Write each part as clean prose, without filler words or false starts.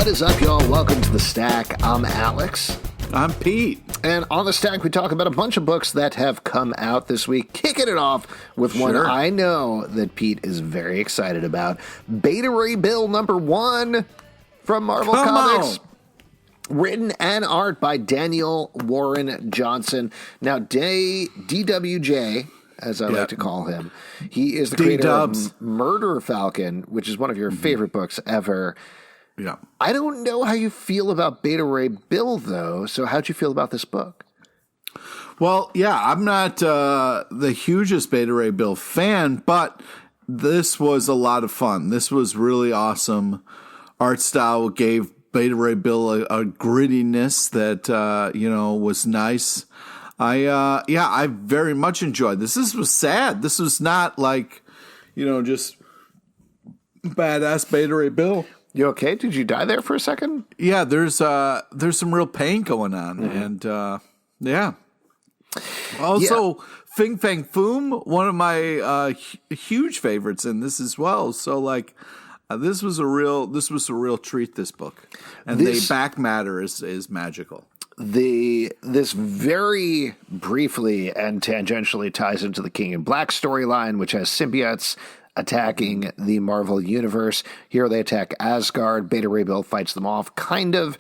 What is up, y'all? Welcome to The Stack. I'm Alex. I'm Pete. And on The Stack, we talk about a bunch of books that have come out this week. Kicking it off with one I know that Pete is very excited about. Beta Ray Bill #1 from Marvel Comics. Written and art by Daniel Warren Johnson. Now, DWJ, as I like to call him, he is the creator of Murder Falcon, which is one of your favorite books ever. Yeah. I don't know how you feel about Beta Ray Bill, though. So how'd you feel about this book? Well, yeah, I'm not the hugest Beta Ray Bill fan, but this was a lot of fun. This was really awesome. Art style gave Beta Ray Bill a grittiness that, was nice. I very much enjoyed this. This was sad. This was not like, just badass Beta Ray Bill. You okay? Did you die there for a second? Yeah, there's some real pain going on, and yeah. Also, Fangfang Boom, one of my huge favorites in this as well. So, this was a real treat. This book, and the back matter is magical. This very briefly and tangentially ties into the King in Black storyline, which has symbiotes attacking the Marvel Universe. Here they attack Asgard. Beta Ray Bill fights them off, kind of,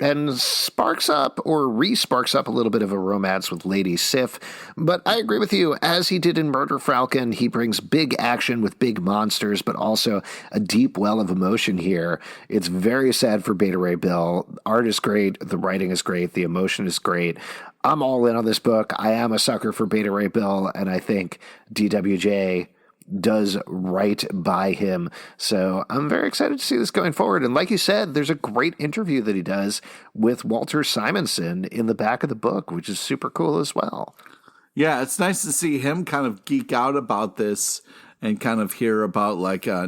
and sparks up or re-sparks up a little bit of a romance with Lady Sif. But I agree with you. As he did in Murder Falcon, he brings big action with big monsters, but also a deep well of emotion here. It's very sad for Beta Ray Bill. Art is great. The writing is great. The emotion is great. I'm all in on this book. I am a sucker for Beta Ray Bill, and I think DWJ does right by him. So I'm very excited to see this going forward. And like you said, there's a great interview that he does with Walter Simonson in the back of the book, which is super cool as well. Yeah, it's nice to see him kind of geek out about this and kind of hear about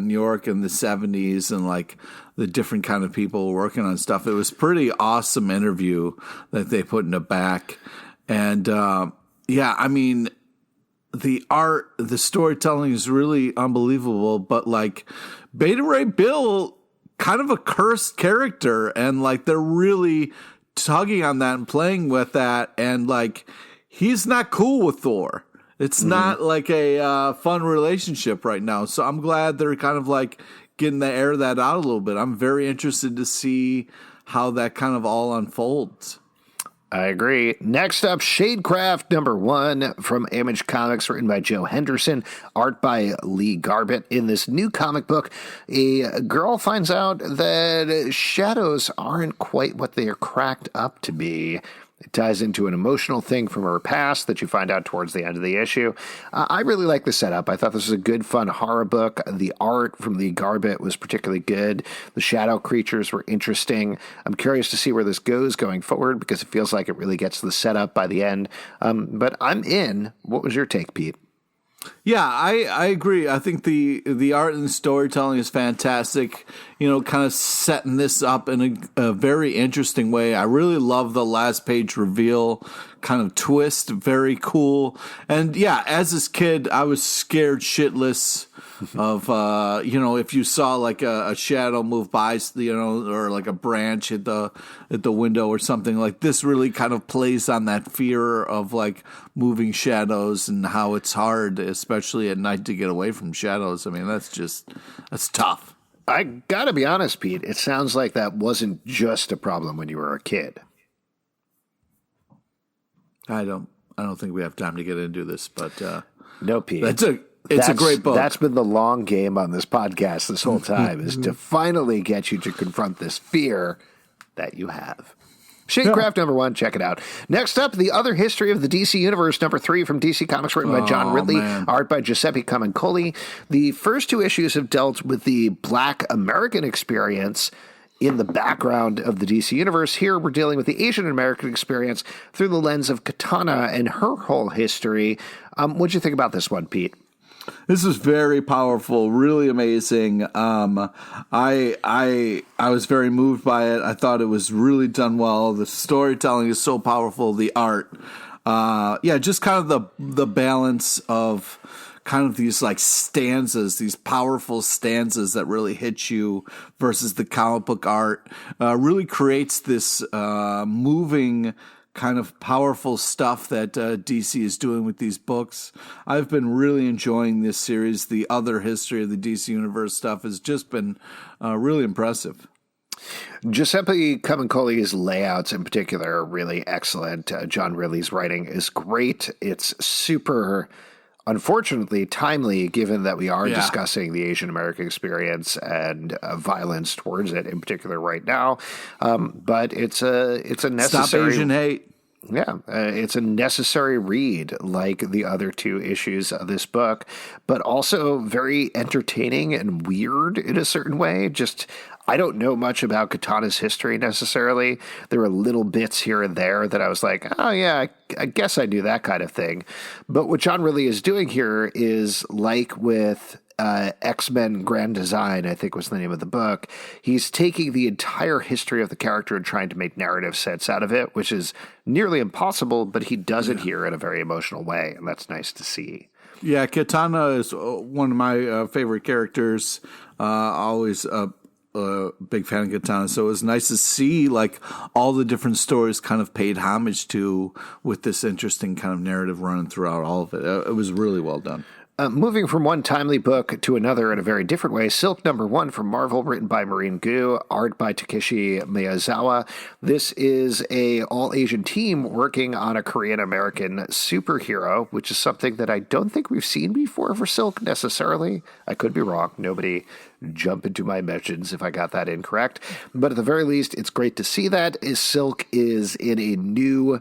New York in the 70s and the different kind of people working on stuff. It was a pretty awesome interview that they put in the back. And the art, the storytelling is really unbelievable, but Beta Ray Bill, kind of a cursed character, and they're really tugging on that and playing with that, and he's not cool with Thor. It's not a fun relationship right now. So I'm glad they're kind of getting to air that out a little bit. I'm very interested to see how that kind of all unfolds. I agree. Next up, Shadecraft #1 from Image Comics, written by Joe Henderson, art by Lee Garbett. In this new comic book, a girl finds out that shadows aren't quite what they are cracked up to be. It ties into an emotional thing from her past that you find out towards the end of the issue. I really like the setup. I thought this was a good, fun horror book. The art from Lee Garbett was particularly good. The shadow creatures were interesting. I'm curious to see where this goes going forward because it feels like it really gets the setup by the end. But I'm in. What was your take, Pete? Yeah, I agree. I think the art and the storytelling is fantastic. Kind of setting this up in a very interesting way. I really love the last page reveal kind of twist. Very cool. And yeah, as this kid, I was scared shitless of, if you saw a shadow move by, or a branch hit the window or something. This really kind of plays on that fear of moving shadows and how it's hard, especially at night, to get away from shadows. I mean, that's tough. I gotta be honest, Pete. It sounds like that wasn't just a problem when you were a kid. I don't think we have time to get into this, but no, Pete. It's a great book. That's been the long game on this podcast this whole time, is to finally get you to confront this fear that you have. Shadecraft #1, check it out. Next up, The Other History of the DC Universe #3 from DC Comics, written by John Ridley, art by Giuseppe Camuncoli. The first two issues have dealt with the Black American experience in the background of the DC Universe. Here we're dealing with the Asian American experience through the lens of Katana and her whole history. What'd you think about this one, Pete? This is very powerful, really amazing. I was very moved by it. I thought it was really done well. The storytelling is so powerful. The art, just kind of the balance of kind of these like stanzas, these powerful stanzas that really hit you versus the comic book art, really creates this moving kind of powerful stuff that DC is doing with these books. I've been really enjoying this series. The other history of the DC Universe stuff has just been really impressive. Giuseppe Camuncoli's layouts in particular are really excellent. John Ridley's writing is great. It's super, unfortunately, timely, given that we are discussing the Asian American experience and violence towards it in particular right now. But it's a necessary... Stop Asian hate. Yeah, it's a necessary read like the other two issues of this book, but also very entertaining and weird in a certain way. Just, I don't know much about Katana's history necessarily. There were little bits here and there that I was like, oh yeah, I guess I knew that kind of thing. But what John really is doing here is like with X-Men Grand Design, I think was the name of the book. He's taking the entire history of the character and trying to make narrative sense out of it, which is nearly impossible, but he does it here in a very emotional way, and that's nice to see. Yeah, Katana is one of my favorite characters. Always a big fan of Katana, so it was nice to see like all the different stories kind of paid homage to with this interesting kind of narrative running throughout all of it. It was really well done. Moving from one timely book to another in a very different way, Silk #1 from Marvel, written by Maurene Goo, art by Takeshi Miyazawa. This is a all-Asian team working on a Korean-American superhero, which is something that I don't think we've seen before for Silk necessarily. I could be wrong. Nobody jump into my mentions if I got that incorrect. But at the very least, it's great to see that. Silk is in a new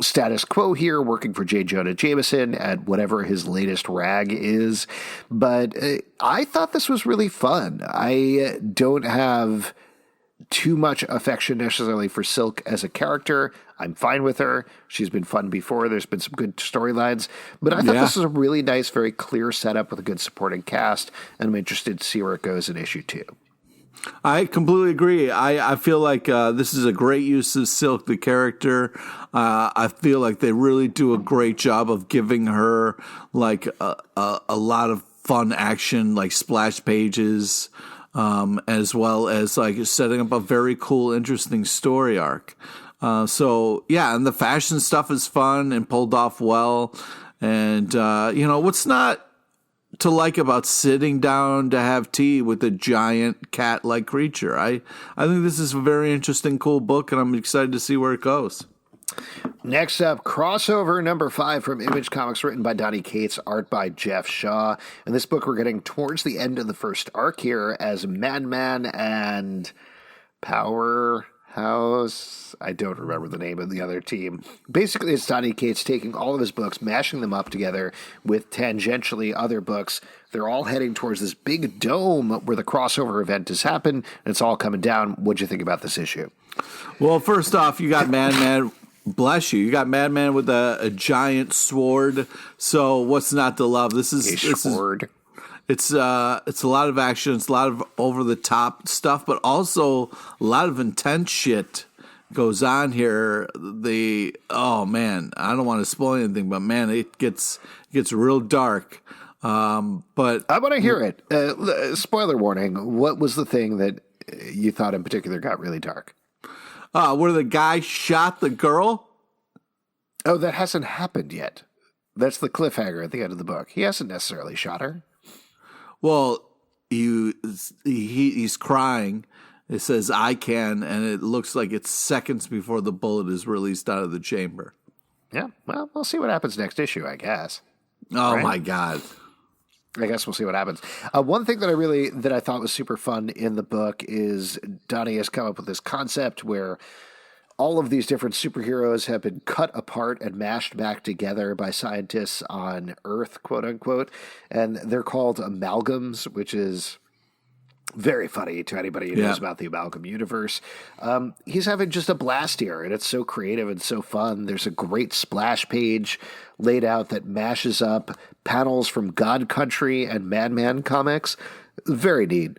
status quo here, working for J. Jonah Jameson at whatever his latest rag is. But I thought this was really fun. I don't have too much affection necessarily for Silk as a character. I'm fine with her. She's been fun before. There's been some good storylines. But I thought this was a really nice, very clear setup with a good supporting cast, and I'm interested to see where it goes in issue 2. I completely agree. I feel like this is a great use of Silk, the character. I feel like they really do a great job of giving her like a lot of fun action, like splash pages, as well as like setting up a very cool, interesting story arc. So yeah, and the fashion stuff is fun and pulled off well. And what's not to like about sitting down to have tea with a giant cat-like creature? I think this is a very interesting, cool book, and I'm excited to see where it goes. Next up, crossover #5 from Image Comics, written by Donny Cates, art by Geoff Shaw. In this book, we're getting towards the end of the first arc here as Madman and Powerhouse, I don't remember the name of the other team. Basically, it's Donny Cates taking all of his books, mashing them up together with tangentially other books. They're all heading towards this big dome where the crossover event has happened, and it's all coming down. What'd you think about this issue? Well, first off, you got Madman. Bless you. You got Madman with a giant sword. So what's not to love? This is sword. It's a lot of action. It's a lot of over the top stuff, but also a lot of intense shit goes on here. Oh man, I don't want to spoil anything, but man, it gets real dark. But I want to hear it. Spoiler warning. What was the thing that you thought in particular got really dark? Where the guy shot the girl? Oh, that hasn't happened yet. That's the cliffhanger at the end of the book. He hasn't necessarily shot her. Well, he's crying. It says, "I can," and it looks like it's seconds before the bullet is released out of the chamber. Yeah, well, we'll see what happens next issue, I guess. Oh, right? My God. I guess we'll see what happens. One thing that I thought was super fun in the book is Donny has come up with this concept where all of these different superheroes have been cut apart and mashed back together by scientists on Earth, quote unquote, and they're called amalgams, which is very funny to anybody who knows about the amalgam universe. He's having just a blast here, and it's so creative and so fun. There's a great splash page laid out that mashes up panels from God Country and Madman comics. Very neat.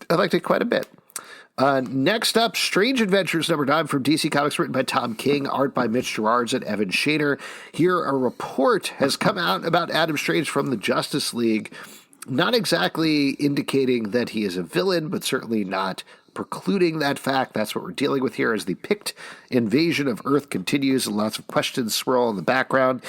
I liked it quite a bit. Next up, Strange Adventures #9 from DC Comics, written by Tom King, art by Mitch Gerards and Evan Shader. Here, a report has come out about Adam Strange from the Justice League, not exactly indicating that he is a villain, but certainly not precluding that fact. That's what we're dealing with here as the Pict invasion of Earth continues and lots of questions swirl in the background.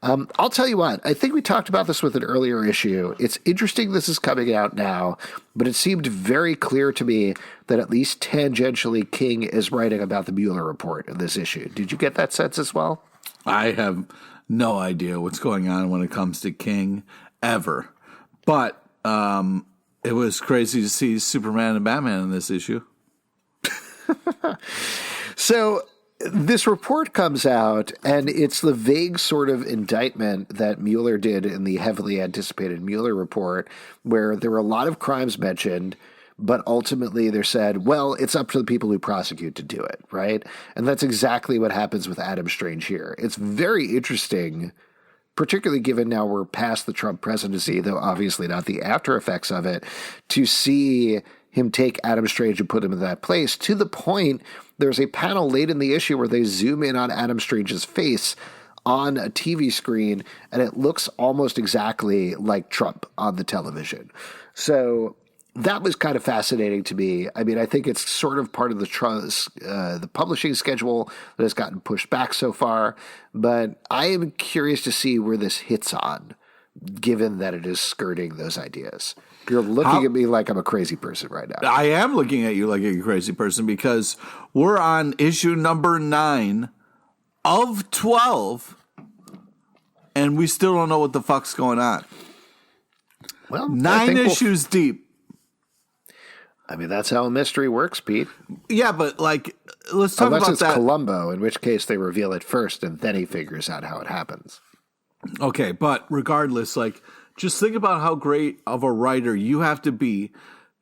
I'll tell you what, I think we talked about this with an earlier issue. It's interesting this is coming out now, but it seemed very clear to me that at least tangentially King is writing about the Mueller report in this issue. Did you get that sense as well? I have no idea what's going on when it comes to King ever. But it was crazy to see Superman and Batman in this issue. So this report comes out, and it's the vague sort of indictment that Mueller did in the heavily anticipated Mueller report, where there were a lot of crimes mentioned, but ultimately they're said, well, it's up to the people who prosecute to do it, right? And that's exactly what happens with Adam Strange here. It's very interesting, particularly given now we're past the Trump presidency, though obviously not the after effects of it, to see him take Adam Strange and put him in that place, to the point there's a panel late in the issue where they zoom in on Adam Strange's face on a TV screen, and it looks almost exactly like Trump on the television. That was kind of fascinating to me. I mean, I think it's sort of part of the publishing schedule that has gotten pushed back so far, but I am curious to see where this hits on, given that it is skirting those ideas. You're looking at me like I'm a crazy person right now. I am looking at you like a crazy person because we're on issue number 9 of 12, and we still don't know what the fuck's going on. Well, 9 issues deep. I mean, that's how a mystery works, Pete. Yeah, but let's talk Unless about it's that. Columbo, in which case they reveal it first, and then he figures out how it happens. Okay, but regardless, just think about how great of a writer you have to be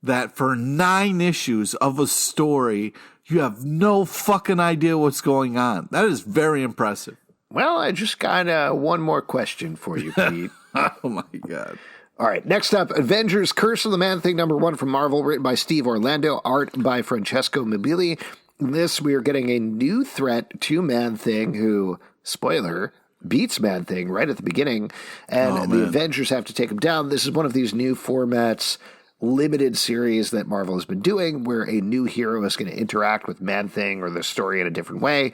that for 9 issues of a story, you have no fucking idea what's going on. That is very impressive. Well, I just got one more question for you, Pete. Oh, my God. All right, next up, Avengers Curse of the Man-Thing #1 from Marvel, written by Steve Orlando, art by Francesco Mobili. In this, we are getting a new threat to Man-Thing who, spoiler, beats Man-Thing right at the beginning, and the Avengers have to take him down. This is one of these new formats, limited series that Marvel has been doing, where a new hero is going to interact with Man-Thing or the story in a different way.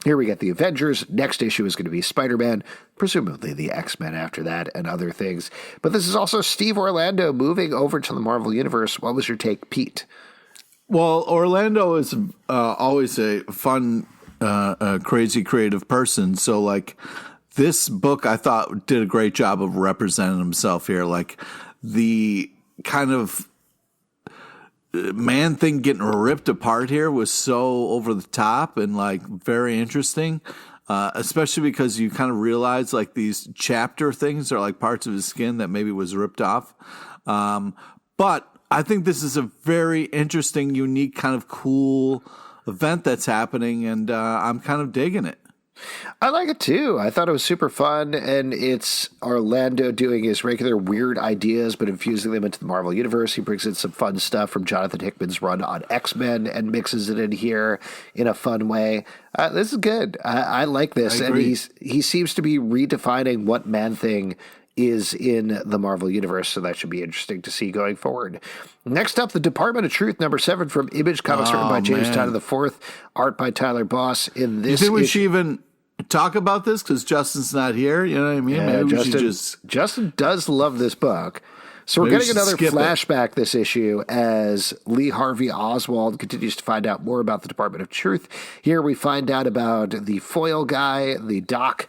Here we get the Avengers. Next issue is going to be Spider-Man, presumably the X-Men after that, and other things. But this is also Steve Orlando moving over to the Marvel Universe. What was your take, Pete? Well, Orlando is always a fun, crazy creative person. So, this book, I thought, did a great job of representing himself here. The kind of Man-Thing getting ripped apart here was so over the top and very interesting, especially because you kind of realize these chapter things are parts of his skin that maybe was ripped off. But I think this is a very interesting, unique, kind of cool event that's happening, and I'm kind of digging it. I like it too. I thought it was super fun, and it's Orlando doing his regular weird ideas, but infusing them into the Marvel Universe. He brings in some fun stuff from Jonathan Hickman's run on X-Men and mixes it in here in a fun way. This is good. I like this, and he seems to be redefining what Man-Thing is in the Marvel Universe, so that should be interesting to see going forward. Next up, The Department of Truth #7 from Image Comics, written by James Tynion IV, art by Tyler Boss. In this, you think we should even talk about this because Justin's not here? You know what I mean? Yeah, Maybe Justin does love this book. So we're getting another flashback this issue as Lee Harvey Oswald continues to find out more about the Department of Truth. Here we find out about the foil guy, the doc,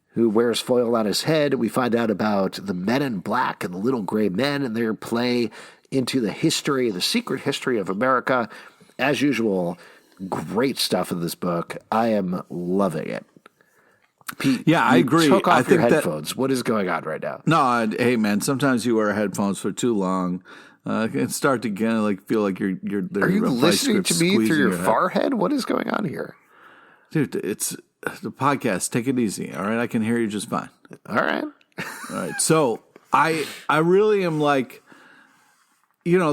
who wears foil on his head. We find out about the Men in Black and the Little Gray Men and their play into the secret history of America. As usual, great stuff in this book. I am loving it. Pete, yeah, I agree. Took off I think your headphones. What is going on right now? No, hey man, sometimes you wear headphones for too long. It can start to feel like you're. Are you listening to me through your forehead? What is going on here, dude? It's the podcast. Take it easy, all right? I can hear you just fine. All right. So I really am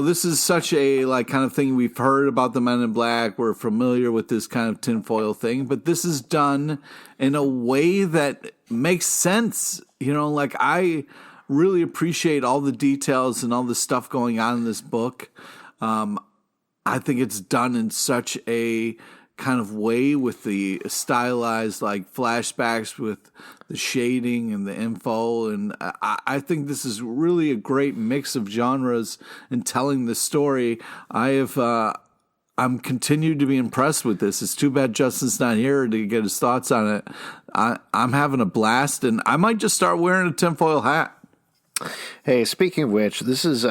this is such a like kind of thing we've heard about the Men in Black. We're familiar with this kind of tinfoil thing, but this is done in a way that makes sense. Like I really appreciate all the details and all the stuff going on in this book. I think it's done in such a kind of way with the stylized like flashbacks with the shading and the info, and I think this is really a great mix of genres in telling the story. I'm continued to be impressed with this. It's too bad Justin's not here to get his thoughts on it. I'm having a blast, and I might just start wearing a tinfoil hat. Hey, speaking of which, this is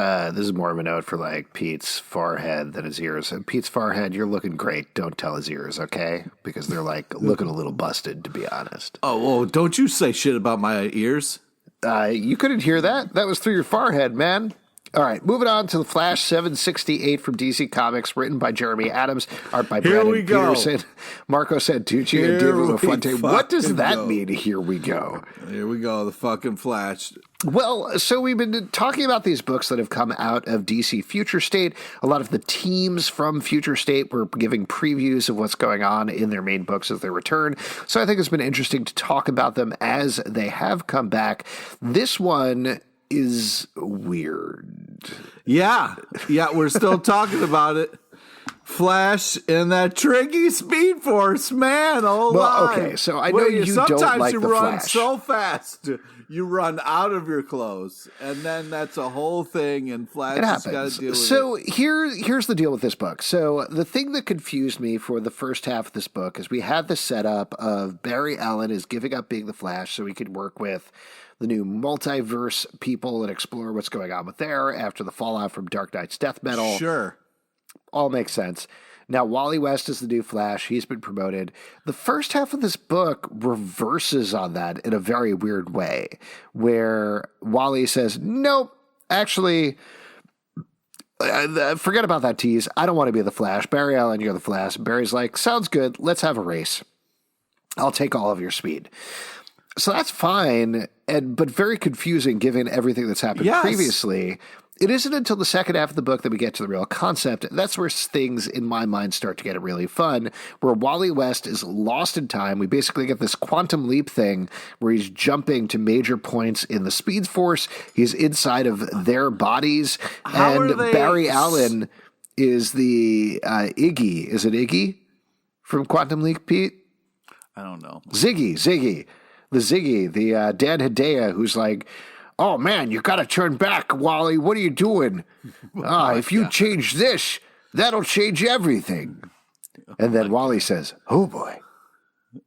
more of a note for like Pete's forehead than his ears. And Pete's forehead, you're looking great. Don't tell his ears, okay? Because they're like looking a little busted, to be honest. Oh, well, don't you say shit about my ears. You couldn't hear that. That was through your forehead, man. All right, moving on to The Flash 768 from DC Comics, written by Jeremy Adams, art by Brandon Peterson, Marco Santucci, and David Lafuente. What does that mean, here we go? Here we go, the fucking Flash. Well, so we've been talking about these books that have come out of DC Future State. A lot of the teams from Future State were giving previews of what's going on in their main books as they return. So I think it's been interesting to talk about them as they have come back. This one is weird. Yeah, we're still talking about it. Flash and that tricky Speed Force, man. Okay, so I know you don't like the Flash. Sometimes you run so fast, you run out of your clothes, and then that's a whole thing, and Flash has got to deal with it. So here's the deal with this book. So the thing that confused me for the first half of this book is we had the setup of Barry Allen is giving up being the Flash so he could work with the new multiverse people and explore what's going on with there after the fallout from Dark Knight's death metal. Sure. All makes sense. Now, Wally West is the new Flash. He's been promoted. The first half of this book reverses on that in a very weird way, where Wally says, nope, actually, forget about that tease. I don't want to be the Flash. Barry Allen, you're the Flash. Barry's like, sounds good. Let's have a race. I'll take all of your speed. So that's fine, but very confusing given everything that's happened previously. It isn't until the second half of the book that we get to the real concept. That's where things, in my mind, start to get really fun, where Wally West is lost in time. We basically get this quantum leap thing where he's jumping to major points in the Speed Force. He's inside of their bodies. And Barry Allen is the Iggy. Is it Iggy from Quantum Leap, Pete? I don't know. Ziggy. The Ziggy, the Dan Hedaya, who's like, oh, man, you got to turn back, Wally. What are you doing? If you change this, that'll change everything. And then Wally says, oh, boy.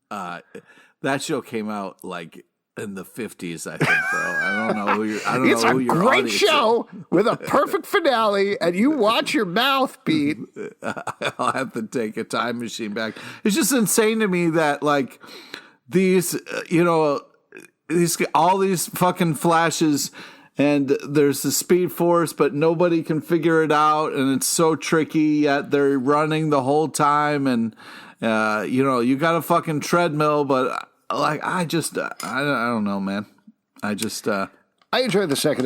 That show came out like in the 50s, I think, bro. I don't know who you're. It's a great show with a perfect finale, and you watch your mouth, Pete. I'll have to take a time machine back. It's just insane to me that, like, these, all these fucking Flashes, and there's the Speed Force, but nobody can figure it out, and it's so tricky, yet they're running the whole time, and, you got a fucking treadmill, but, like, I don't know, man. I enjoyed the second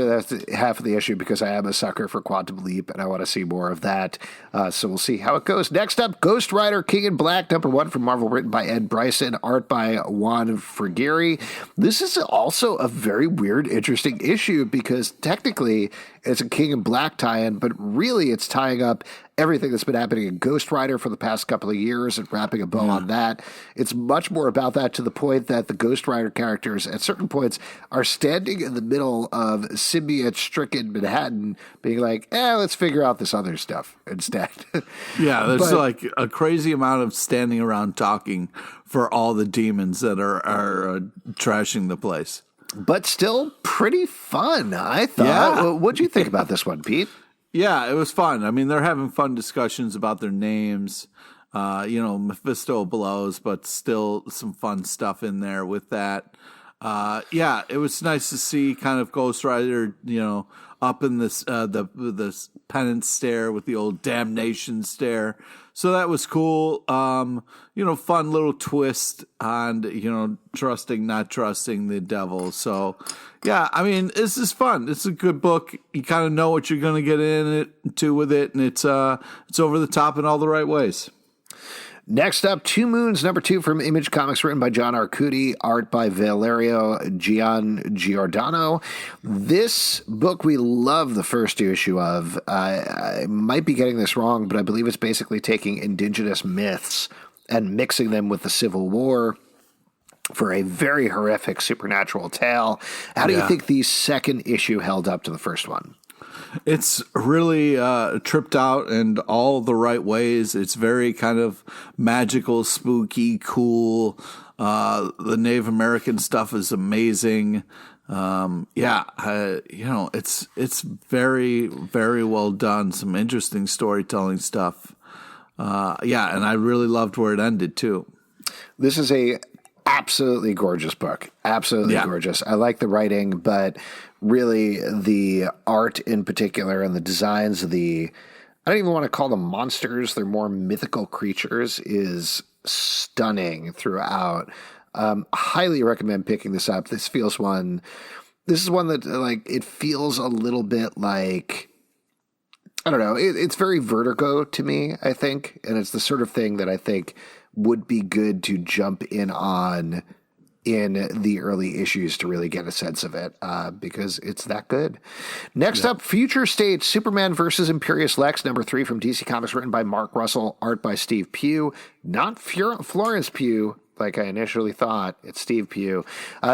half of the issue because I am a sucker for Quantum Leap, and I want to see more of that. So we'll see how it goes. Next up, Ghost Rider King in Black, #1 from Marvel, written by Ed Brisson, art by Juan Frigeri. This is also a very weird, interesting issue because technically it's a King in Black tie-in, but really it's tying up everything that's been happening in Ghost Rider for the past couple of years and wrapping a bow on that. It's much more about that, to the point that the Ghost Rider characters at certain points are standing in the middle of symbiote-stricken Manhattan being like, let's figure out this other stuff instead. Yeah, there's like a crazy amount of standing around talking for all the demons that are trashing the place. But still pretty fun, I thought. Yeah. What'd you think about this one, Pete? Yeah, it was fun. I mean, they're having fun discussions about their names. Mephisto blows, but still some fun stuff in there with that. Yeah, it was nice to see kind of Ghost Rider, up in this the penance stare with the old damnation stare. So that was cool. Fun little twist on trusting, not trusting the devil. So yeah, I mean, this is fun. It's a good book. You kind of know what you're going to get into with it, and it's over the top in all the right ways. Next up, Two Moons, #2 from Image Comics, written by John Arcudi, art by Valerio Giordano. This book we love the first issue of. I might be getting this wrong, but I believe it's basically taking indigenous myths and mixing them with the Civil War for a very horrific supernatural tale. How do you think the second issue held up to the first one? It's really tripped out in all the right ways. It's very kind of magical, spooky, cool. The Native American stuff is amazing. It's very, very well done. Some interesting storytelling stuff. And I really loved where it ended too. This is a absolutely gorgeous book. Absolutely gorgeous. I like the writing, but really the art in particular and the designs of I don't even want to call them monsters. They're more mythical creatures, is stunning throughout. Highly recommend picking this up. This is one that it feels a little bit like, I don't know. It's very Vertigo to me, I think. And it's the sort of thing that I think would be good to jump in on in the early issues to really get a sense of it, because it's that good. Next up, Future State, Superman versus Imperious Lex, #3 from DC Comics, written by Mark Russell, art by Steve Pugh. Not Florence Pugh, like I initially thought. It's Steve Pugh.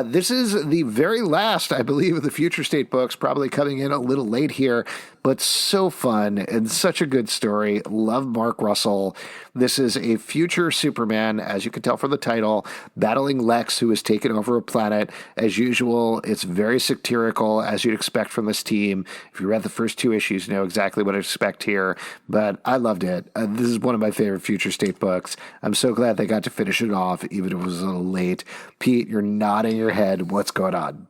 This is the very last, I believe, of the Future State books, probably coming in a little late here, but so fun and such a good story. Love Mark Russell. This is a future Superman, as you can tell from the title, battling Lex, who has taken over a planet. As usual, it's very satirical, as you'd expect from this team. If you read the first 2 issues, you know exactly what to expect here, but I loved it. This is one of my favorite Future State books. I'm so glad they got to finish it off, even if it was a little late. Pete, you're nodding your head. What's going on?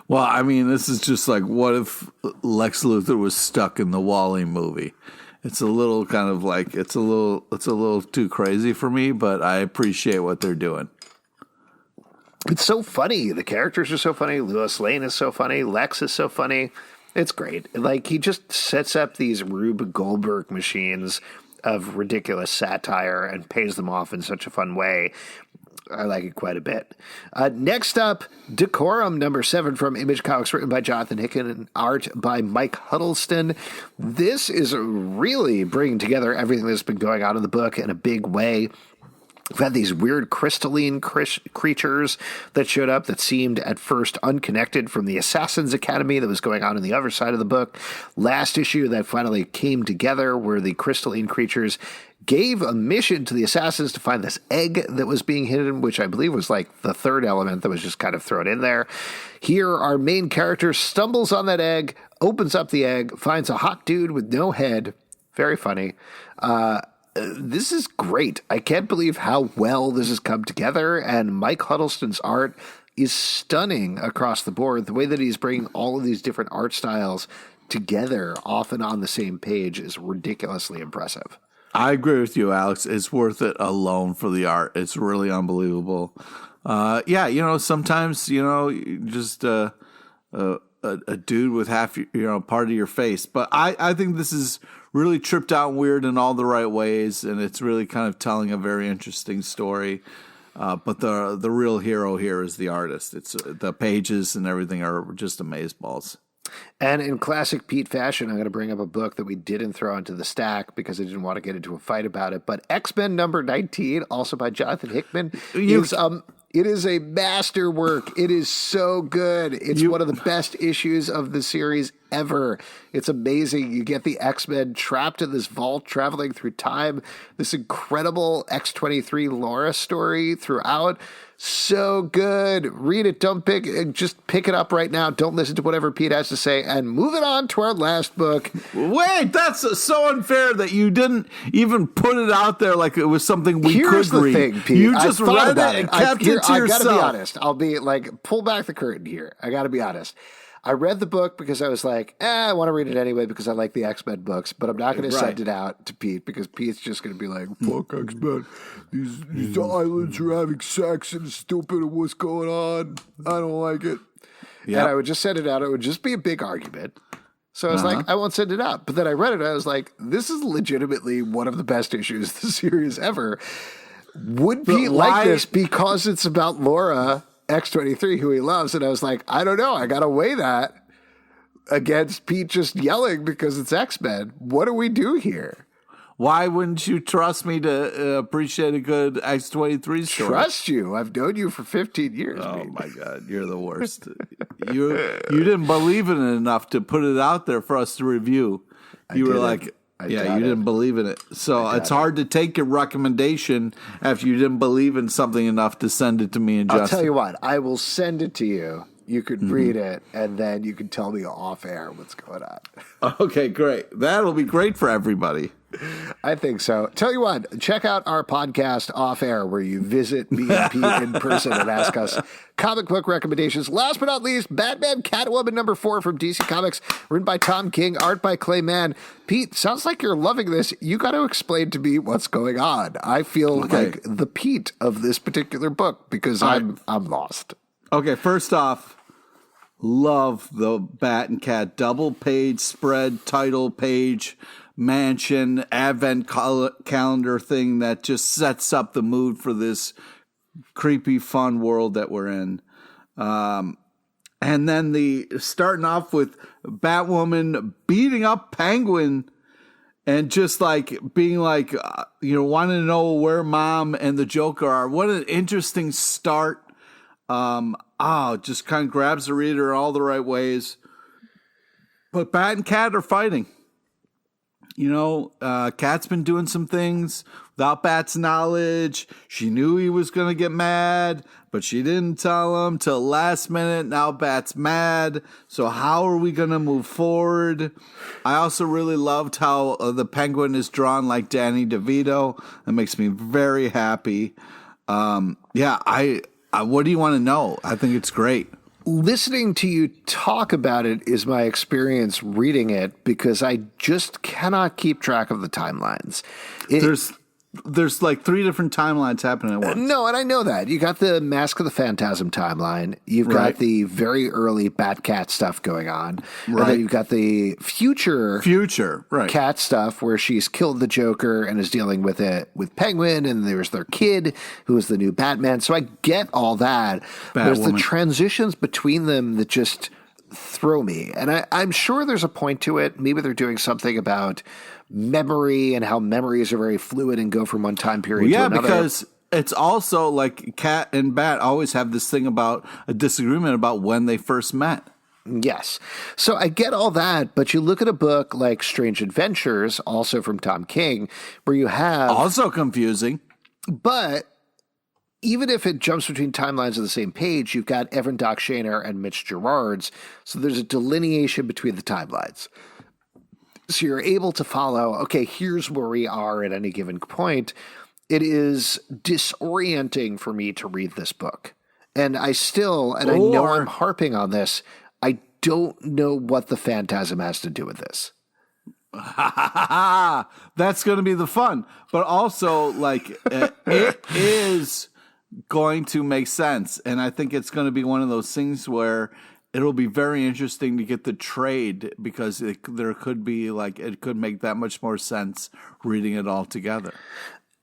Well, I mean, this is just like, what if Lex Luthor was stuck in the Wall-E movie? It's a little kind of like, it's a little too crazy for me, but I appreciate what they're doing. It's so funny. The characters are so funny. Lois Lane is so funny. Lex is so funny. It's great. Like, he just sets up these Rube Goldberg machines of ridiculous satire and pays them off in such a fun way. I like it quite a bit. Next up, Decorum, #7 from Image Comics, written by Jonathan Hickman and art by Mike Huddleston. This is really bringing together everything that's been going on in the book in a big way. We've had these weird crystalline creatures that showed up that seemed at first unconnected from the Assassin's Academy that was going on in the other side of the book. Last issue that finally came together were the crystalline creatures gave a mission to the assassins to find this egg that was being hidden, which I believe was like the third element that was just kind of thrown in there. Here, our main character stumbles on that egg, opens up the egg, finds a hot dude with no head. Very funny. This is great. I can't believe how well this has come together, and Mike Huddleston's art is stunning across the board. The way that he's bringing all of these different art styles together, often on the same page, is ridiculously impressive. I agree with you, Alex. It's worth it alone for the art. It's really unbelievable. Sometimes, just a dude with half, part of your face. But I think this is really tripped out and weird in all the right ways, and it's really kind of telling a very interesting story. But the real hero here is the artist. It's the pages and everything are just amazeballs. And in classic Pete fashion, I'm going to bring up a book that we didn't throw into the stack because I didn't want to get into a fight about it. But X-Men #19, also by Jonathan Hickman, it is a masterwork. It is so good. It's one of the best issues of the series ever. It's amazing. You get the X-Men trapped in this vault, traveling through time. This incredible X23 Laura story throughout. So good. Read it. Just pick it up right now. Don't listen to whatever Pete has to say. And move it on to our last book. Wait, that's so unfair that you didn't even put it out there like it was something we Here's could read. Here's the thing, Pete. You just read it and kept it to yourself. I gotta be honest. I'll be like, pull back the curtain here. I gotta be honest. I read the book because I was like, I want to read it anyway because I like the X-Men books, but I'm not going to send it out to Pete because Pete's just going to be like, fuck X-Men. These islands are having sex and it's stupid and what's going on. I don't like it. Yep. And I would just send it out. It would just be a big argument. So I was like, I won't send it out. But then I read it and I was like, this is legitimately one of the best issues of the series ever. Would Pete like this because it's about Laura X23, who he loves? And I was like, I don't know. I got to weigh that against Pete just yelling because it's X-Men. What do we do here? Why wouldn't you trust me to appreciate a good X23 story? Trust you? I've known you for 15 years. Oh, Pete. my God. You're the worst. You didn't believe in it enough to put it out there for us to review. You were like... Yeah, you didn't believe in it. So it's hard to take your recommendation after you didn't believe in something enough to send it to me and Justin. I'll tell you what, I will send it to you. You could read it, and then you can tell me off air what's going on. Okay, great. That'll be great for everybody. I think so. Tell you what, check out our podcast off air where you visit me and Pete in person and ask us comic book recommendations. Last but not least, Batman Catwoman #4 from DC Comics, written by Tom King, art by Clay Mann. Pete, sounds like you're loving this. You got to explain to me what's going on. I feel like the Pete of this particular book because I'm lost. Okay, first off, love the Bat and Cat double page spread title page mansion advent calendar thing that just sets up the mood for this creepy fun world that we're in. And then the starting off with Batwoman beating up Penguin and just like being like, wanting to know where Mom and the Joker are. What an interesting start. Just kind of grabs the reader all the right ways. But Bat and Cat are fighting. Cat's been doing some things without Bat's knowledge. She knew he was going to get mad, but she didn't tell him till last minute. Now Bat's mad. So how are we going to move forward? I also really loved how the Penguin is drawn like Danny DeVito. That makes me very happy. What do you want to know? I think it's great. Listening to you talk about it is my experience reading it because I just cannot keep track of the timelines. There's like 3 different timelines happening at once. No, and I know that. You got the Mask of the Phantasm timeline. You've got the very early Bat-Cat stuff going on. Right. And then you've got the future Cat stuff where she's killed the Joker and is dealing with it with Penguin, and there's their kid who is the new Batman. So I get all that. There's the transitions between them that just throw me. And I'm sure there's a point to it. Maybe they're doing something about memory and how memories are very fluid and go from one time period to another. Yeah, because it's also like Cat and Bat always have this thing about a disagreement about when they first met. Yes. So I get all that, but you look at a book like Strange Adventures, also from Tom King, where you have... Also confusing. But even if it jumps between timelines on the same page, you've got Evan Doc Shaner and Mitch Gerards, so there's a delineation between the timelines. So you're able to follow, okay, here's where we are at any given point. It is disorienting for me to read this book. And I know I'm harping on this, I don't know what the Phantasm has to do with this. That's going to be the fun. But also, it is going to make sense. And I think it's going to be one of those things where it'll be very interesting to get the trade because there could be it could make that much more sense reading it all together.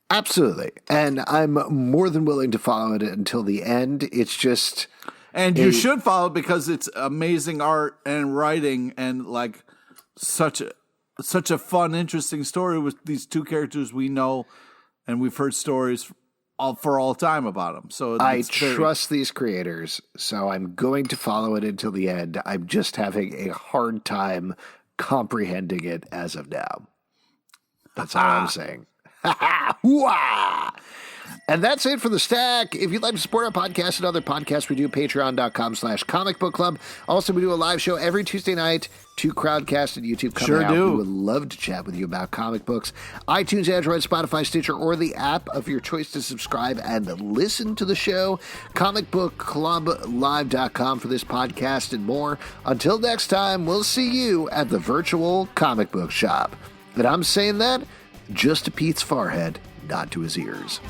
Absolutely. And I'm more than willing to follow it until the end. It's just... And you should follow it because it's amazing art and writing and such a fun, interesting story with these 2 characters we know and we've heard stories for all time about him. So I trust these creators, so I'm going to follow it until the end. I'm just having a hard time comprehending it as of now. That's all I'm saying. And that's it for the stack. If you'd like to support our podcast and other podcasts, we do patreon.com/comicbookclub. Also, we do a live show every Tuesday night to Crowdcast and YouTube coming out. We would love to chat with you about comic books. iTunes, Android, Spotify, Stitcher, or the app of your choice to subscribe and listen to the show. comicbookclublive.com for this podcast and more. Until next time, we'll see you at the virtual comic book shop. And I'm saying that just to Pete's forehead, not to his ears.